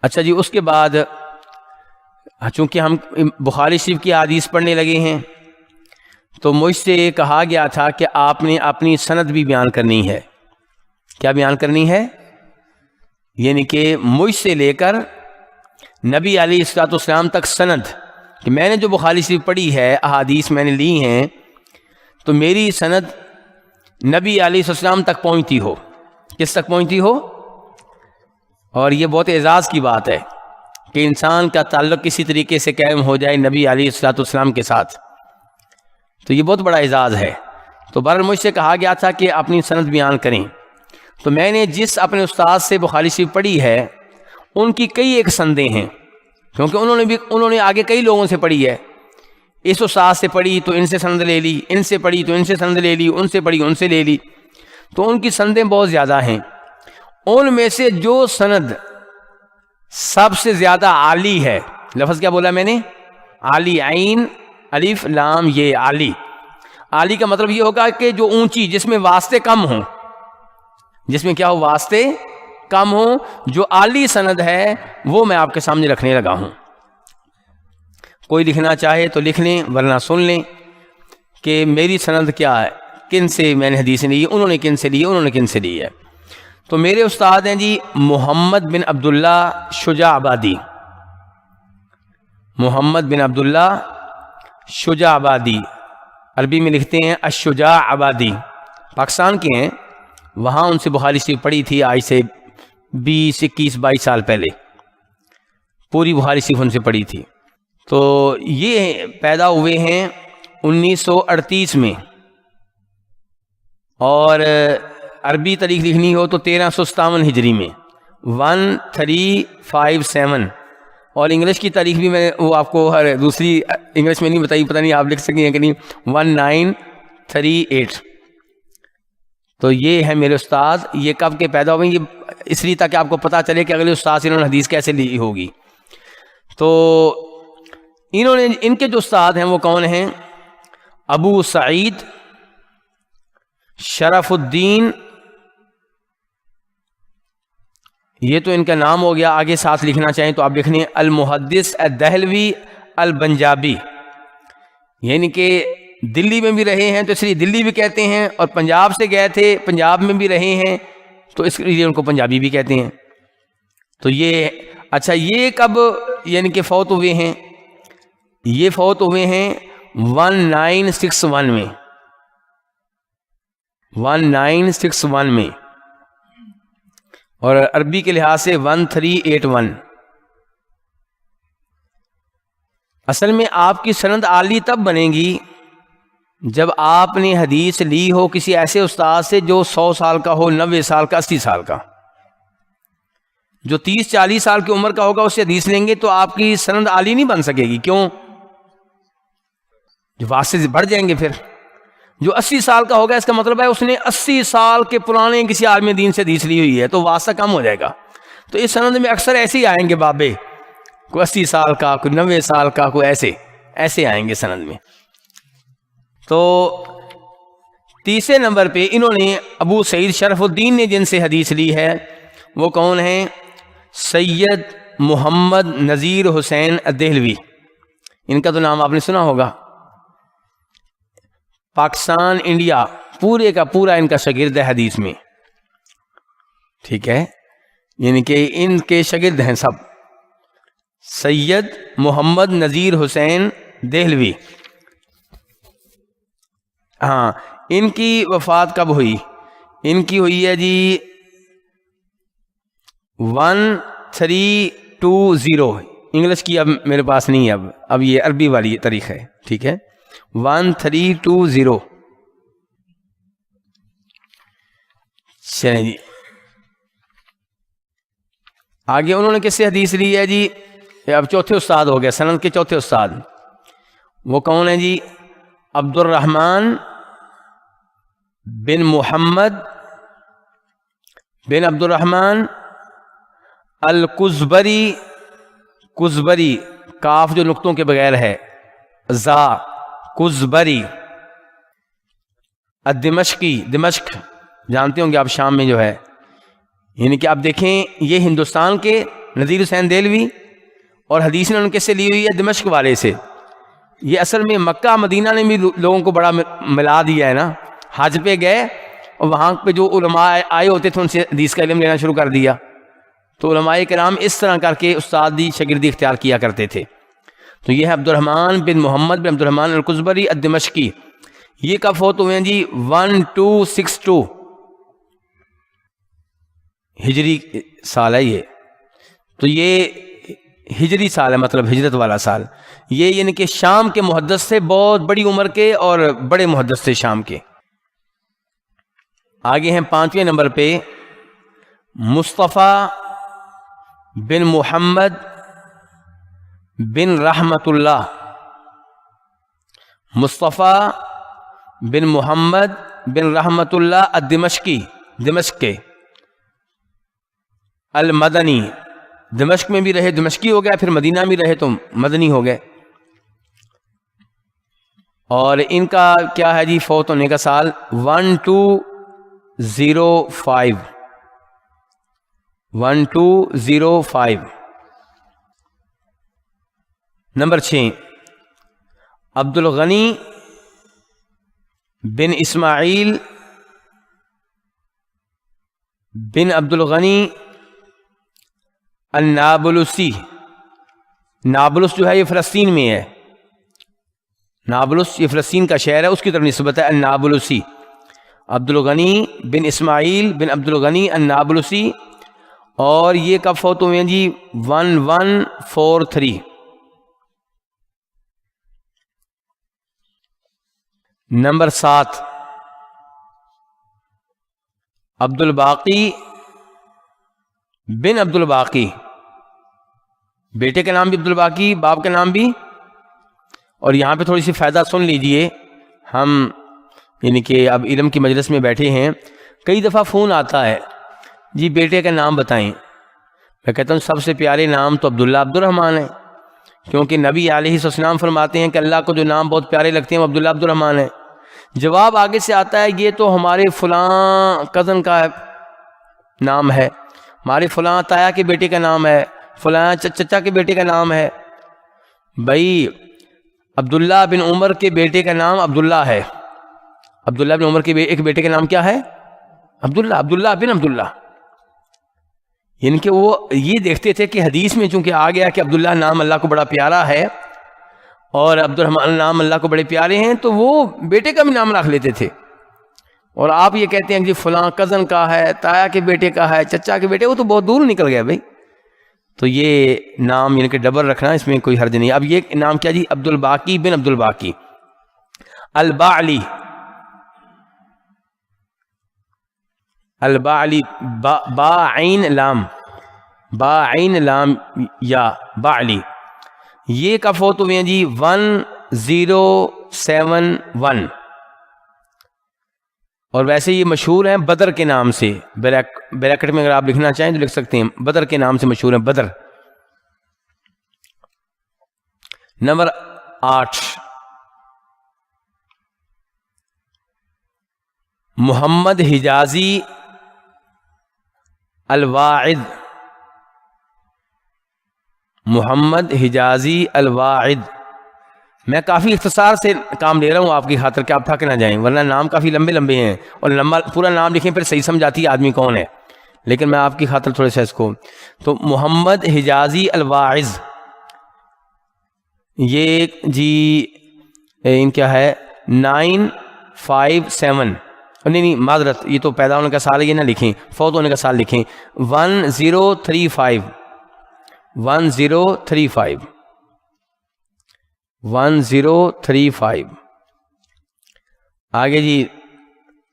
اچھا جی، اس کے بعد چونکہ ہم بخاری شریف کی حدیث پڑھنے لگے ہیں تو مجھ سے کہا گیا تھا کہ آپ نے اپنی سند بھی بیان کرنی ہے. کیا بیان کرنی ہے؟ یعنی کہ مجھ سے لے کر نبی علیہ الصلوۃ والسلام تک سند، کہ میں نے جو بخاری شریف پڑھی ہے، احادیث میں نے لی ہیں، تو میری سند نبی علیہ السلام تک پہنچتی ہو. کس تک پہنچتی ہو؟ اور یہ بہت اعزاز کی بات ہے کہ انسان کا تعلق کسی طریقے سے قائم ہو جائے نبی علیہ الصلوۃ والسلام کے ساتھ، تو یہ بہت بڑا اعزاز ہے. تو بہرحال مجھ سے کہا گیا تھا کہ اپنی سند بیان کریں. تو میں نے جس اپنے استاد سے بخاری شریف پڑھی ہے ان کی کئی ایک سندیں ہیں، کیونکہ انہوں نے آگے کئی لوگوں سے پڑھی ہے. اس استاد سے پڑھی تو ان سے سند لے لی، ان سے پڑھی تو ان سے سند لے لی، ان سے پڑھی ان سے لے لی، تو ان کی سندیں بہت زیادہ ہیں. ان میں سے جو سند سب سے زیادہ عالی ہے، لفظ کیا بولا میں نے؟ عالی، عین الف لام یہ عالی. عالی کا مطلب یہ ہوگا کہ جو اونچی، جس میں واسطے کم ہوں، جس میں کیا ہو؟ واسطے کم ہوں. جو عالی سند ہے وہ میں آپ کے سامنے رکھنے لگا ہوں. کوئی لکھنا چاہے تو لکھ لیں، ورنہ سن لیں کہ میری سند کیا ہے، کن سے میں نے حدیث لی، انہوں نے کن سے لی، انہوں نے کن سے لی ہے. تو میرے استاد ہیں جی محمد بن عبداللہ شجاع آبادی. محمد بن عبداللہ شجاع آبادی، عربی میں لکھتے ہیں الشجاع آبادی، پاکستان کے ہیں. وہاں ان سے بخاری شریف پڑھی تھی آج سے 20 21 22 سال پہلے، پوری بخاری شریف ان سے پڑھی تھی. تو یہ پیدا ہوئے ہیں 1938 میں، اور عربی تاریخ لکھنی ہو تو 1357 ہجری میں 1357. اور انگلش کی تاریخ بھی میں وہ آپ کو ہر دوسری انگلش میں نہیں بتائی، پتہ نہیں آپ لکھ سکیں کہ نہیں، 1938. تو یہ ہے میرے استاد. یہ کب کے پیدا ہوئے؟ یہ اس لیے تاکہ آپ کو پتہ چلے کہ اگلے استاد سے انہوں نے حدیث کیسے لی ہوگی. تو انہوں نے، ان کے جو استاد ہیں وہ کون ہیں؟ ابو سعید شرف الدین، یہ تو ان کا نام ہو گیا. آگے ساتھ لکھنا چاہیں تو آپ لکھ لیں المحدث الدہلوی البنجابی. یعنی کہ دلی میں بھی رہے ہیں تو اس لیے دلی بھی کہتے ہیں، اور پنجاب سے گئے تھے، پنجاب میں بھی رہے ہیں تو اس لیے ان کو پنجابی بھی کہتے ہیں. تو یہ اچھا، یہ کب یعنی کہ فوت ہوئے ہیں؟ یہ فوت ہوئے ہیں 1961 میں، 1961 میں، اور عربی کے لحاظ سے 1381. اصل میں آپ کی سند عالی تب بنے گی جب آپ نے حدیث لی ہو کسی ایسے استاد سے جو 100 سال کا ہو، 90 سال کا، 80 سال کا. جو 30-40 سال کی عمر کا ہوگا اس سے حدیث لیں گے تو آپ کی سند عالی نہیں بن سکے گی. کیوں؟ جو واسطے بڑھ جائیں گے. پھر جو 80 سال کا ہوگا اس کا مطلب ہے اس نے 80 سال کے پرانے کسی عالم دین سے حدیث لی ہوئی ہے، تو واسطہ کم ہو جائے گا. تو اس سند میں اکثر ایسے ہی آئیں گے بابے، کوئی 80 سال کا، کوئی 90 سال کا، کوئی ایسے آئیں گے سند میں. تو تیسرے نمبر پہ انہوں نے ابو سعید شرف الدین نے جن سے حدیث لی ہے وہ کون ہیں؟ سید محمد نذیر حسین الدہلوی. ان کا تو نام آپ نے سنا ہوگا. پاکستان انڈیا پورے کا پورا ان کا شاگرد ہے حدیث میں. ٹھیک ہے، یعنی کہ ان کے شاگرد ہیں سب. سید محمد نذیر حسین دہلوی. ہاں، ان کی وفات کب ہوئی؟ ان کی ہوئی ہے جی 1320. انگلش کی اب میرے پاس نہیں ہے، اب یہ عربی والی تاریخ ہے. ٹھیک ہے، 1320. چلیں جی آگے انہوں نے کس سے حدیث لی ہے جی؟ اب چوتھے استاد ہو گئے، سند کے چوتھے استاد. وہ کون ہیں جی؟ عبد الرحمن بن محمد بن عبد الرحمن الکزبری. کزبری، کاف جو نقطوں کے بغیر ہے، زا، کزبری. الدمشقی، دمشق جانتے ہوں گے آپ، شام میں جو ہے. یعنی کہ آپ دیکھیں یہ ہندوستان کے نذیر حسین دہلوی، اور حدیث نے ان کے سے لی ہوئی ہے دمشق والے سے. یہ اصل میں مکہ مدینہ نے بھی لوگوں کو بڑا ملا دیا ہے نا. حج پہ گئے اور وہاں پہ جو علماء آئے ہوتے تھے ان سے حدیث کا علم لینا شروع کر دیا. تو علماء کرام اس طرح کر کے استادی شاگردی اختیار کیا کرتے تھے. تو یہ ہے عبد الرحمن بن محمد بن عبد الرحمن القزبری الدمشقی. یہ کب فوت ہوئے ہیں جی؟ 1262 ہجری سال ہے یہ. تو یہ ہجری سال ہے، مطلب ہجرت والا سال. یہ یعنی کہ شام کے محدث سے، بہت بڑی عمر کے اور بڑے محدث سے شام کے. آگے ہیں 5ویں نمبر پہ مصطفیٰ بن محمد بن رحمت اللہ. مصطفیٰ بن محمد بن رحمت اللہ الدمشقی، دمشق کے. المدنی، دمشق میں بھی رہے دمشقی ہو گیا، پھر مدینہ میں رہے تو مدنی ہو گئے. اور ان کا کیا ہے جی فوت ہونے کا سال؟ 1205. 1205. نمبر 6 عبد الغنی بن اسماعیل بن عبد الغنی النابلسی. نابلس جو ہے یہ فلسطین میں ہے. نابلس یہ فلسطین کا شہر ہے، اس کی طرف نسبت ہے النابلسی. عبد الغنی بن اسماعیل بن عبد الغنی النابلسی. اور یہ کب فوت ہوئے ہیں جی؟ 1143. نمبر 7 عبد الباقی بن عبد الباقی. بیٹے کا نام بھی عبد الباقی، باپ کا نام بھی. اور یہاں پہ تھوڑی سی فائدہ سن لیجئے. ہم یعنی کہ اب علم کی مجلس میں بیٹھے ہیں، کئی دفعہ فون آتا ہے جی بیٹے کا نام بتائیں. میں کہتا ہوں سب سے پیارے نام تو عبداللہ عبد الرحمن ہے، کیونکہ نبی علیہ السلام فرماتے ہیں کہ اللہ کو جو نام بہت پیارے لگتے ہیں وہ عبداللہ عبد الرحمن ہے. جواب آگے سے آتا ہے یہ تو ہمارے فلاں کزن کا نام ہے، ہمارے فلاں تایا کے بیٹے کا نام ہے، فلاں چچا کے بیٹے کا نام ہے. بھائی عبداللہ بن عمر کے بیٹے کا نام عبداللہ ہے. عبداللہ بن عمر کے ایک بیٹے کا نام کیا ہے؟ عبداللہ. عبداللہ بن عبداللہ. یعنی کہ وہ یہ دیکھتے تھے کہ حدیث میں چونکہ آ گیا کہ عبداللہ نام اللہ کو بڑا پیارا ہے اور عبد الرحمن نام اللہ کو بڑے پیارے ہیں، تو وہ بیٹے کا بھی نام رکھ لیتے تھے. اور آپ یہ کہتے ہیں کہ فلاں کزن کا ہے، تایا کے بیٹے کا ہے، چچا کے بیٹے، وہ تو بہت دور نکل گیا بھائی. تو یہ نام یعنی کہ ڈبل رکھنا اس میں کوئی حرج نہیں. اب یہ نام کیا جی؟ عبد الباقی بن عبد الباقی البعلی. البعلی با عین لام، با عین لام یا بعلی. یہ کب فوت ہوئے ہیں جی؟ 1071. اور ویسے یہ مشہور ہیں بدر کے نام سے. بریکٹ میں اگر آپ لکھنا چاہیں تو لکھ سکتے ہیں، بدر کے نام سے مشہور ہیں، بدر. نمبر 8 محمد حجازی الواعد. محمد حجازی الواعد. میں کافی اختصار سے کام لے رہا ہوں آپ کی خاطر کہ آپ تھک نہ جائیں، ورنہ نام کافی لمبے لمبے ہیں اور لمبا پورا نام لکھیں پھر صحیح سمجھ آتی ہے آدمی کون ہے. لیکن میں آپ کی خاطر تھوڑے سا اس کو، تو محمد حجازی الواعظ. یہ جی ان کیا ہے 957. نہیں معذرت، یہ تو پیدا ہونے کا سال ہے، یہ نہ لکھیں، فوت ہونے کا سال لکھیں. 1035. 1035. 1035. آگے جی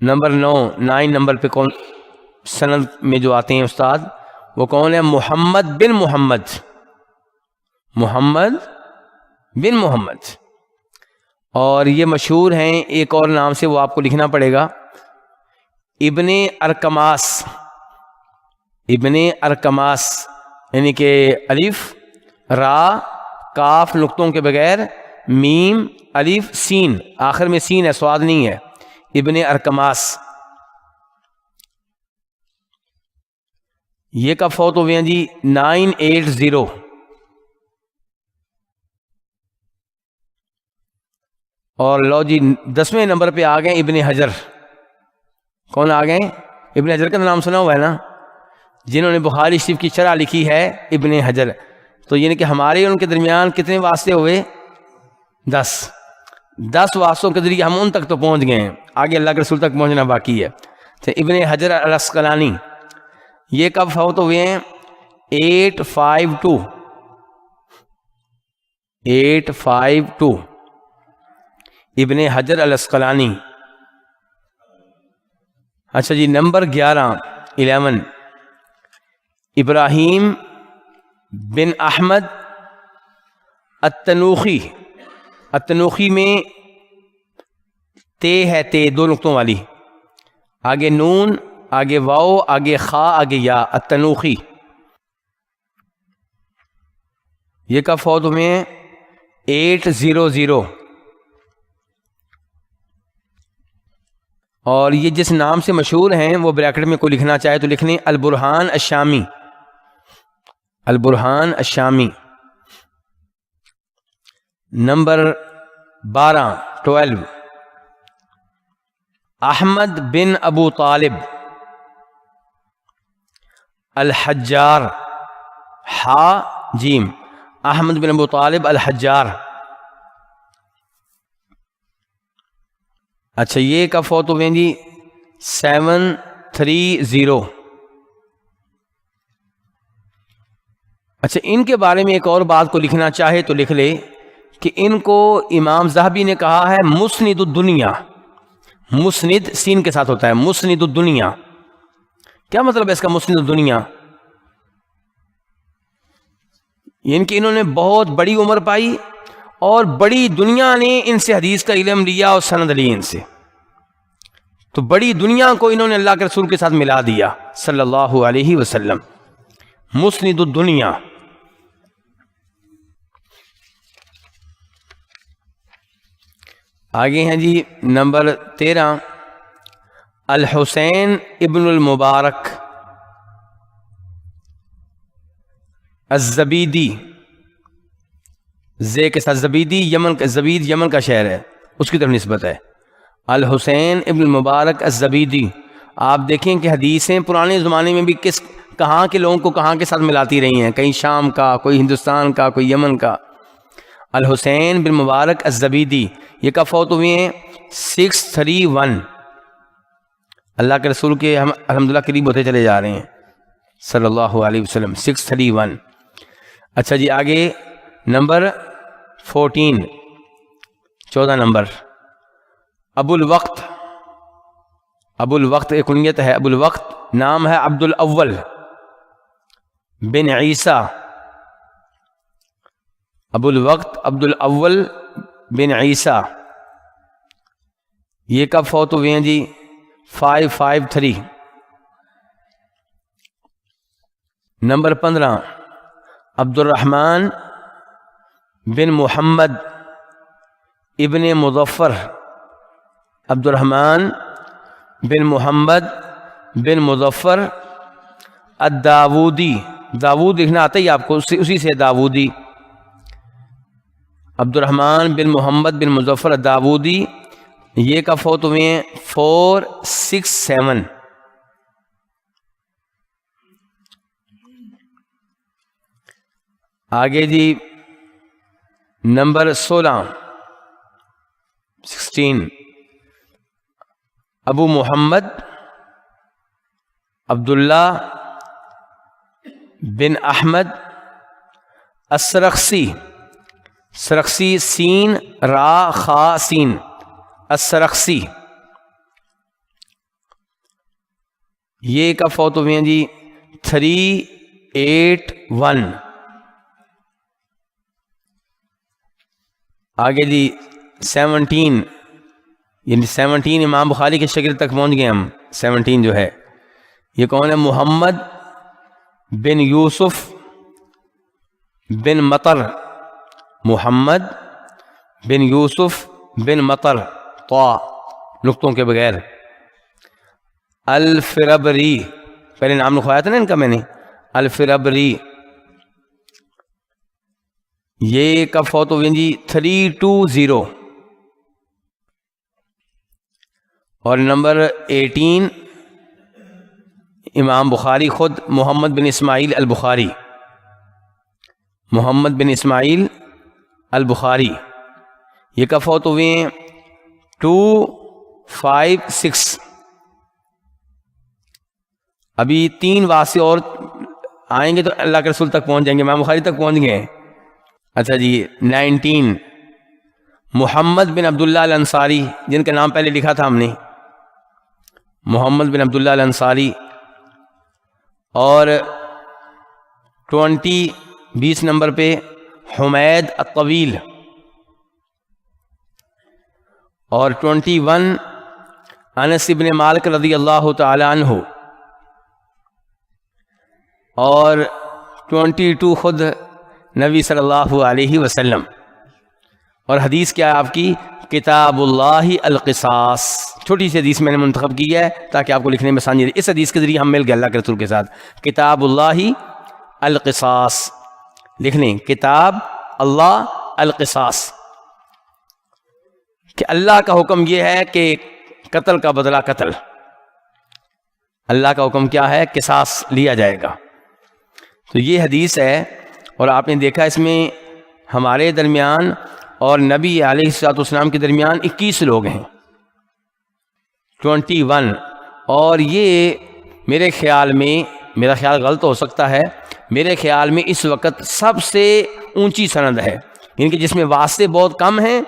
نمبر 9 نمبر پہ کون سند میں جو آتے ہیں استاد، وہ کون ہے؟ محمد بن محمد. محمد بن محمد. اور یہ مشہور ہیں ایک اور نام سے، وہ آپ کو لکھنا پڑے گا، ابن ارکماس. ابن ارکماس یعنی کہ الف را کاف نقطوں کے بغیر، میم الف سین، آخر میں سین ہے، سواد نہیں ہے. ابن ارکماس. یہ کب فوت ہوئے ہیں جی؟ 980۔ اور لو جی 10ویں نمبر پہ آ گئے ابن حجر۔ کون آ گئے؟ ابن حجر کا نام سنا ہوا ہے نا، جنہوں نے بخاری شریف کی شرح لکھی ہے ابن حجر۔ تو یعنی کہ ہمارے ان کے درمیان کتنے واسطے ہوئے؟ 10 واسطوں کے ذریعے ہم ان تک تو پہنچ گئے ہیں، آگے اللہ کے رسول تک پہنچنا باقی ہے۔ تو ابن حجر العسقلانی یہ کب فوت ہوئے ہیں؟ 852 ابن حجر العسقلانی۔ اچھا جی نمبر 11 ابراہیم بن احمد التنوخی۔ التنوخی میں تے ہے، تے 2 نقطوں والی، آگے نون، آگے واو، آگے خا، آگے یا، التنوخی۔ یہ کب فوت ہوئے ہیں؟ 800۔ اور یہ جس نام سے مشہور ہیں وہ بریکٹ میں کوئی لکھنا چاہے تو لکھ لیں، البرہان الشامی۔ البرہان الشامی۔ نمبر 12 احمد بن ابو طالب الحجار، ہا جیم، احمد بن ابو طالب الحجار۔ اچھا یہ کب فوت ہوئے ہیں جی؟ 730۔ اچھا ان کے بارے میں ایک اور بات کو لکھنا چاہے تو لکھ لے کہ ان کو امام ذہبی نے کہا ہے مسند الدنیا۔ مسند سین کے ساتھ ہوتا ہے، مسند الدنیا۔ کیا مطلب ہے اس کا مسند الدنیا؟ یعنی کہ انہوں نے بہت بڑی عمر پائی اور بڑی دنیا نے ان سے حدیث کا علم لیا اور سند لی ان سے، تو بڑی دنیا کو انہوں نے اللہ کے رسول کے ساتھ ملا دیا صلی اللہ علیہ وسلم۔ مسند الدنیا۔ آگے ہیں جی نمبر 13 الحسین ابن المبارک الزبیدی، زے کے ساتھ زبیدی، یمن کا، زبید یمن کا شہر ہے، اس کی طرف نسبت ہے۔ الحسین ابن المبارک الزبیدی۔ آپ دیکھیں کہ حدیثیں پرانے زمانے میں بھی کہاں کے لوگوں کو کہاں کے ساتھ ملاتی رہی ہیں، کہیں شام کا، کوئی ہندوستان کا، کوئی یمن کا۔ الحسین بن مبارک الزبیدی یہ کب فوت ہوئے ہیں؟ 631۔ اللہ کے رسول کے ہم الحمدللہ قریب ہوتے چلے جا رہے ہیں صلی اللہ علیہ وسلم۔ 631۔ اچھا جی آگے نمبر 14 نمبر ابو الوقت۔ ابو الوقت ایک کنیت ہے، ابو الوقت نام ہے عبد الاول بن عیسیٰ۔ ابو الوقت عبد الاول بن عیسیٰ۔ یہ کب فوت ہوئے ہیں جی؟ 553۔ نمبر 15 عبد الرحمن بن محمد ابن مظفر۔ عبد الرحمن بن محمد بن مظفر الداودی۔ داود لکھنا آتا ہی آپ کو، اسی سے داودی۔ عبد الرحمن بن محمد بن مظفر الداودی یہ کب فوت ہوئے ہیں؟ 467۔ آگے جی نمبر 16 ابو محمد عبداللہ بن احمد السرخسی۔ سرخسی سین را خا سین، السرخسی۔ یہ کب فوت ہوئے ہیں جی؟ 381۔ آگے جی 17، یعنی 17 امام بخاری کے شاگرد تک پہنچ گئے ہم۔ 17 جو ہے یہ کون ہے؟ محمد بن یوسف بن مطر۔ محمد بن یوسف بن مطر، طا نقطوں کے بغیر، الفربری، پہلے نام لکھوایا تھا نا ان کا میں نے، الفربری. یہ کب فوت ہوئے جی؟ 320. اور نمبر 18 امام بخاری خود محمد بن اسماعیل البخاری. محمد بن اسماعیل البخاری یہ کب فوت ہوئے ہیں؟ 256. ابھی 3 واسطے اور آئیں گے تو اللہ کے رسول تک پہنچ جائیں گے. امام بخاری تک پہنچ گئے. اچھا جی 19 محمد بن عبداللہ الانصاری، جن کا نام پہلے لکھا تھا ہم نے، محمد بن عبداللہ الانصاری. اور 20 نمبر پہ حمید الطویل. اور 21 انس بن مالک رضی اللہ تعالی عنہ. اور 22 خود نبی صلی اللہ علیہ وسلم. اور حدیث کیا ہے آپ کی؟ کتاب اللہ القصاص. چھوٹی سی حدیث میں نے منتخب کی ہے تاکہ آپ کو لکھنے میں آسانی رہے. اس حدیث کے ذریعے ہم مل گئے اللہ کے رسول کے ساتھ. کتاب اللہ القصاص لکھ لیں، کتاب اللہ القصاص، کہ اللہ کا حکم یہ ہے کہ قتل کا بدلہ قتل. اللہ کا حکم کیا ہے؟ قصاص لیا جائے گا. تو یہ حدیث ہے. اور آپ نے دیکھا اس میں ہمارے درمیان اور نبی علیہ الصلوۃ والسلام کے درمیان 21 لوگ ہیں. 21. اور یہ میرے خیال میں، میرا خیال غلط ہو سکتا ہے، میرے خیال میں اس وقت سب سے اونچی سند ہے، یعنی کہ جس میں واسطے بہت کم ہیں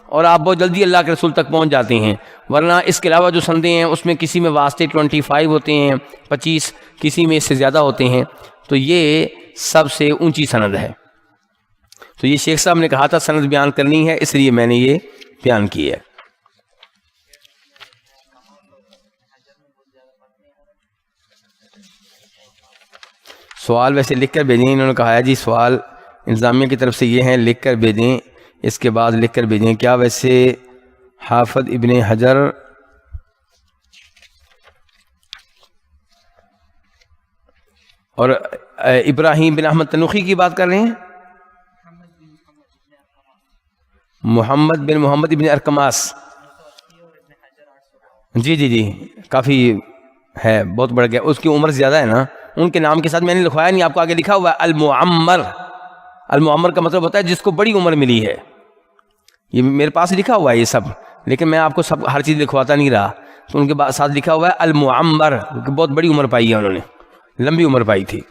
اور آپ بہت جلدی اللہ کے رسول تک پہنچ جاتے ہیں. ورنہ اس کے علاوہ جو سندیں ہیں اس میں کسی میں واسطے 25 ہوتے ہیں، 25، کسی میں اس سے زیادہ ہوتے ہیں. تو یہ سب سے اونچی سند ہے. تو یہ شیخ صاحب نے کہا تھا سند بیان کرنی ہے، اس لیے میں نے یہ بیان کی ہے. سوال ویسے لکھ کر بھیجیں، انہوں نے کہا ہے جی سوال انتظامیہ کی طرف سے یہ ہیں، لکھ کر بھیجیں، اس کے بعد لکھ کر بھیجیں. کیا ویسے حافظ ابن حجر اور ابراہیم بن احمد تنوخی کی بات کر رہے ہیں؟ محمد بن محمد ابن ارکماس. جی جی جی کافی ہے، بہت بڑھ گیا، اس کی عمر زیادہ ہے نا. ان کے نام کے ساتھ میں نے لکھوایا نہیں، آپ کو آگے لکھا ہوا ہے المعمر. المعمر کا مطلب ہوتا ہے جس کو بڑی عمر ملی ہے. یہ میرے پاس لکھا ہوا ہے یہ سب، لیکن میں آپ کو سب ہر چیز لکھواتا نہیں رہا. تو ان کے ساتھ لکھا ہوا ہے المعمر، بہت بڑی عمر پائی ہے انہوں نے، لمبی عمر پائی تھی.